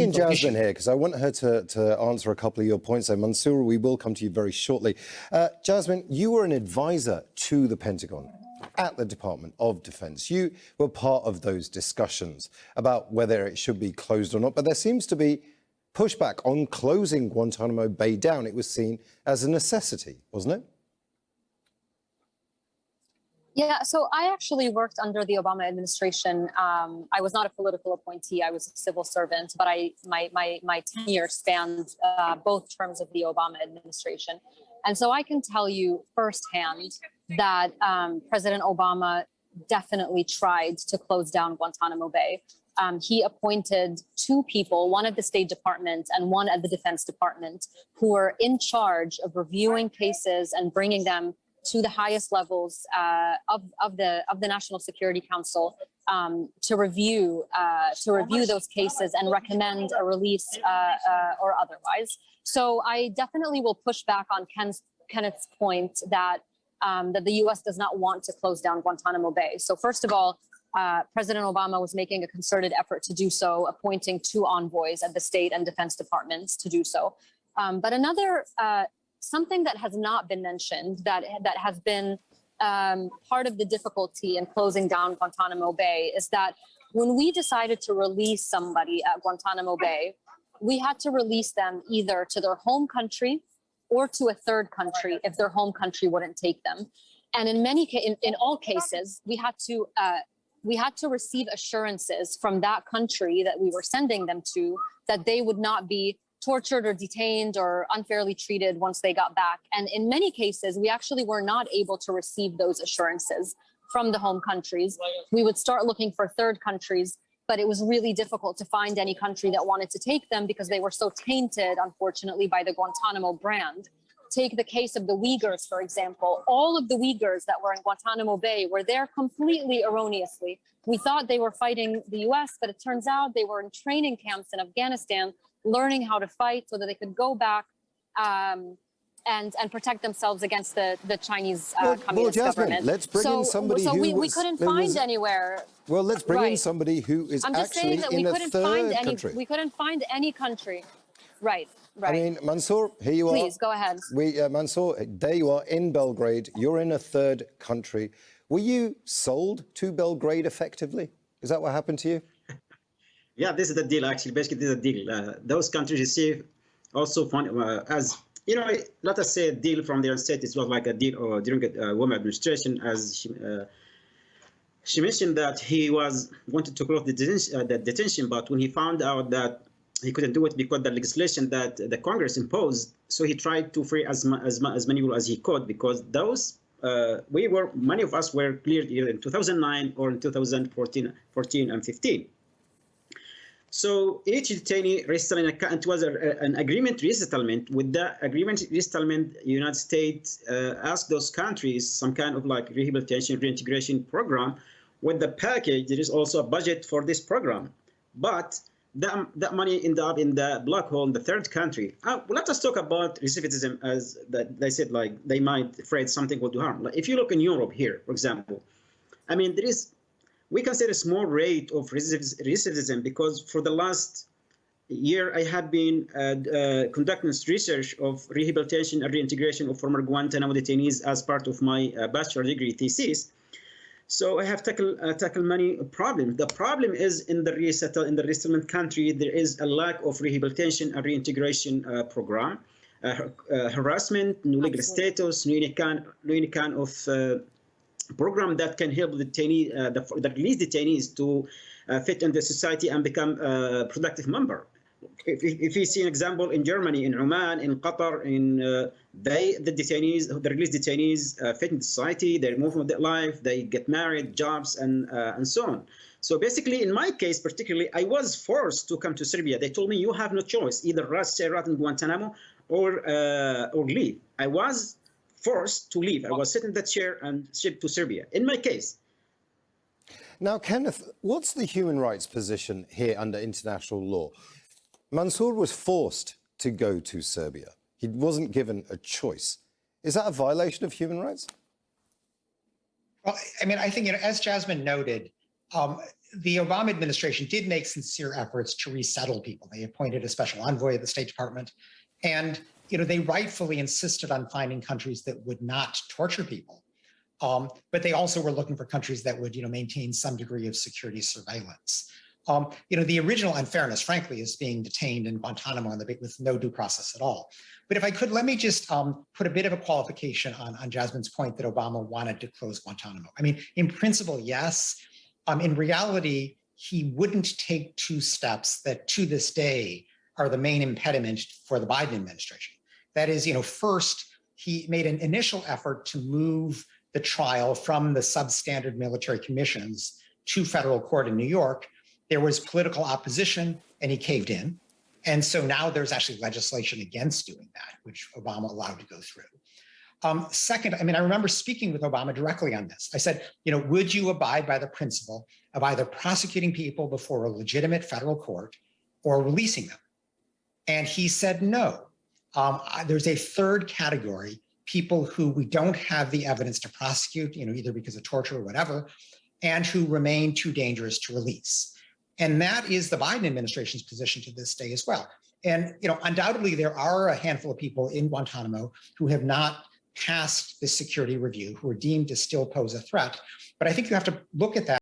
And Jasmine here, because I want her to answer a couple of your points. So, Mansour, we will come to you very shortly. Jasmine, you were an advisor to the Pentagon at the Department of Defense. You were part of those discussions about whether it should be closed or not, but there seems to be pushback on closing Guantanamo Bay down. It was seen as a necessity, wasn't it? Yeah, so I actually worked under the Obama administration. I was not a political appointee; I was a civil servant. But my tenure spanned both terms of the Obama administration, and so I can tell you firsthand that President Obama definitely tried to close down Guantanamo Bay. He appointed two people, one at the State Department and one at the Defense Department, who were in charge of reviewing cases and bringing them to the highest levels of the National Security Council to review those cases and recommend a release or otherwise. So I definitely will push back on Kenneth's point that that the U.S. does not want to close down Guantanamo Bay. So first of all, President Obama was making a concerted effort to do so, appointing two envoys at the State and Defense Departments to do so. But another something that has not been mentioned that has been part of the difficulty in closing down Guantanamo Bay is that when we decided to release somebody at Guantanamo Bay, we had to release them either to their home country or to a third country if their home country wouldn't take them. And in all cases, we had to receive assurances from that country that we were sending them to that they would not be tortured or detained or unfairly treated once they got back. And in many cases, we actually were not able to receive those assurances from the home countries. We would start looking for third countries, but it was really difficult to find any country that wanted to take them because they were so tainted, unfortunately, by the Guantanamo brand. Take the case of the Uyghurs, for example. All of the Uyghurs that were in Guantanamo Bay were there completely erroneously. We thought they were fighting the US, but it turns out they were in training camps in Afghanistan, learning how to fight so that they could go back and protect themselves against the Chinese communist government. Let's bring in somebody we couldn't find anywhere. Well, let's bring in somebody who is actually in a third country. We couldn't find any country. Right. I mean, Mansour, here you are. Please, go ahead. Mansour, there you are in Belgrade. You're in a third country. Were you sold to Belgrade effectively? Is that what happened to you? Yeah, this is the deal, actually. Basically, this is the deal. Those countries receive also fund, as, you know, let us say a deal from their state. It was like a deal during the Obama administration, as she mentioned that he wanted to close the detention, but when he found out that he couldn't do it because the legislation that the Congress imposed, so he tried to free as many people as he could, because those many of us were cleared either in 2009 or in 2014 and 15. So each detainee resettlement, it was an agreement resettlement. With the agreement resettlement, the United States asked those countries some kind of like rehabilitation, reintegration program. With the package, there is also a budget for this program. But that money ended up in the black hole in the third country. Let us talk about recidivism, as they said, like they might afraid something will do harm. Like if you look in Europe here, for example, I mean, we can say a small rate of recidivism because for the last year I have been conducting research of rehabilitation and reintegration of former Guantanamo detainees as part of my bachelor degree thesis. So I have tackled many problems. The problem is in the resettlement country, there is a lack of rehabilitation and reintegration program, harassment, no legal status, no any kind of program that can help the released detainees to fit in the society and become a productive member. If you see an example in Germany, in Oman, in Qatar, the released detainees fit in society, they move on with their life, they get married, jobs, and so on. So basically, in my case particularly, I was forced to come to Serbia. They told me you have no choice, either stay right in Guantanamo or leave. I was forced to leave. I was sitting in that chair and shipped to Serbia. In my case. Now, Kenneth, what's the human rights position here under international law? Mansour was forced to go to Serbia. He wasn't given a choice. Is that a violation of human rights? Well, I mean, I think, as Jasmine noted, the Obama administration did make sincere efforts to resettle people. They appointed a special envoy at the State Department, and they rightfully insisted on finding countries that would not torture people. But they also were looking for countries that would, maintain some degree of security surveillance. The original unfairness, frankly, is being detained in Guantanamo with no due process at all. But if I could, let me just put a bit of a qualification on Jasmine's point that Obama wanted to close Guantanamo. I mean, in principle, yes. In reality, he wouldn't take two steps that to this day are the main impediment for the Biden administration. That is, first, he made an initial effort to move the trial from the substandard military commissions to federal court in New York. There was political opposition and he caved in. And so now there's actually legislation against doing that, which Obama allowed to go through. Second, I remember speaking with Obama directly on this. I said, would you abide by the principle of either prosecuting people before a legitimate federal court or releasing them? And he said no. There's a third category, people who we don't have the evidence to prosecute, either because of torture or whatever, and who remain too dangerous to release. And that is the Biden administration's position to this day as well. And undoubtedly, there are a handful of people in Guantanamo who have not passed the security review, who are deemed to still pose a threat. But I think you have to look at that